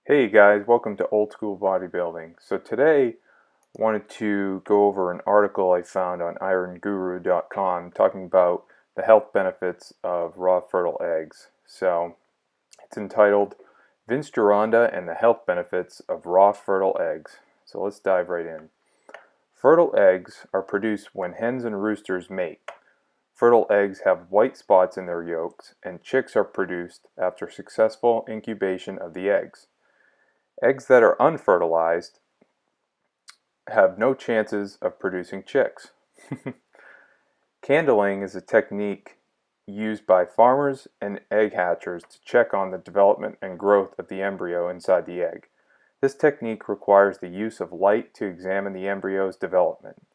Hey guys, welcome to Old School Bodybuilding. So today I wanted to go over an article I found on ironguru.com talking about the health benefits of raw fertile eggs. So it's entitled Vince Gironda and the Health Benefits of Raw Fertile Eggs. So let's dive right in. Fertile eggs are produced when hens and roosters mate. Fertile eggs have white spots in their yolks, and chicks are produced after successful incubation of the eggs. Eggs that are unfertilized have no chances of producing chicks. Candling is a technique used by farmers and egg hatchers to check on the development and growth of the embryo inside the egg. This technique requires the use of light to examine the embryo's development.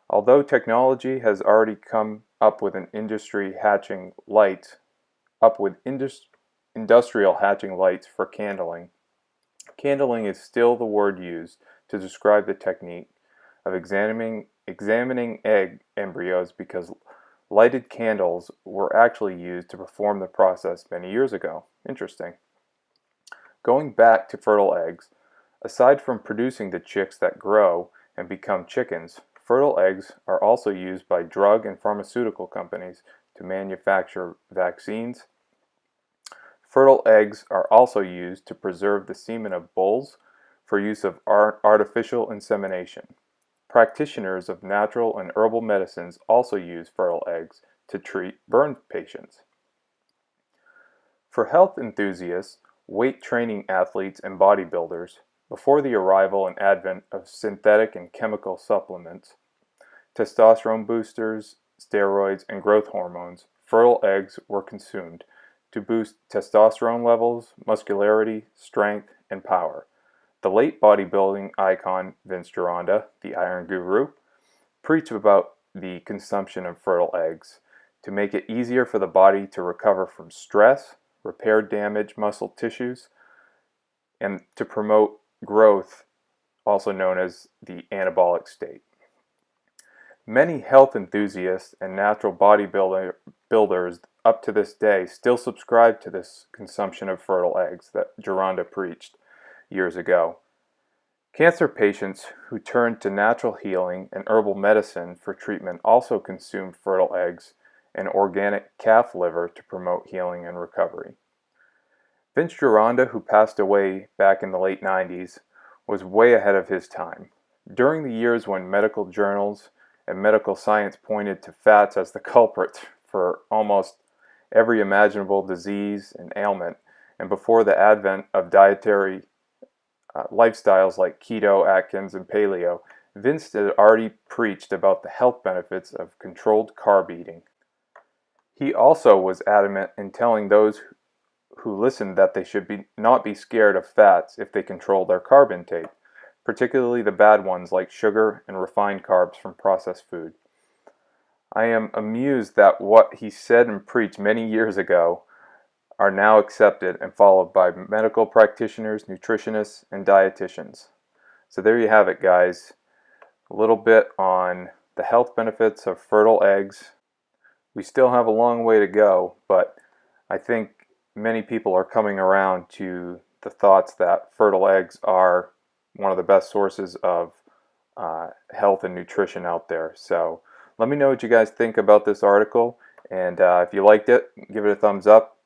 Although technology has already come up with industrial hatching lights for candling, candling is still the word used to describe the technique of examining egg embryos because lighted candles were actually used to perform the process many years ago. Interesting. Going back to fertile eggs, aside from producing the chicks that grow and become chickens, fertile eggs are also used by drug and pharmaceutical companies to manufacture vaccines. Fertile eggs are also used to preserve the semen of bulls for use of artificial insemination. Practitioners of natural and herbal medicines also use fertile eggs to treat burn patients. For health enthusiasts, weight training athletes, and bodybuilders, before the arrival and advent of synthetic and chemical supplements, testosterone boosters, steroids, and growth hormones, fertile eggs were consumed to boost testosterone levels, muscularity, strength, and power. The late bodybuilding icon Vince Gironda, the Iron Guru, preached about the consumption of fertile eggs to make it easier for the body to recover from stress, repair damaged muscle tissues, and to promote growth, also known as the anabolic state. Many health enthusiasts and natural bodybuilders up to this day still subscribe to this consumption of fertile eggs that Gironda preached years ago. Cancer patients who turned to natural healing and herbal medicine for treatment also consumed fertile eggs and organic calf liver to promote healing and recovery. Vince Gironda, who passed away back in the late 90s, was way ahead of his time. During the years when medical journals and medical science pointed to fats as the culprit for almost every imaginable disease and ailment, and before the advent of dietary lifestyles like keto, Atkins, and paleo, Vince had already preached about the health benefits of controlled carb eating. He also was adamant in telling those who listened that they should not be scared of fats if they control their carb intake, particularly the bad ones like sugar and refined carbs from processed food. I am amused that what he said and preached many years ago are now accepted and followed by medical practitioners, nutritionists, and dietitians. So there you have it, guys. A little bit on the health benefits of fertile eggs. We still have a long way to go, but I think many people are coming around to the thoughts that fertile eggs are one of the best sources of health and nutrition out there. So let me know what you guys think about this article, and if you liked it, give it a thumbs up.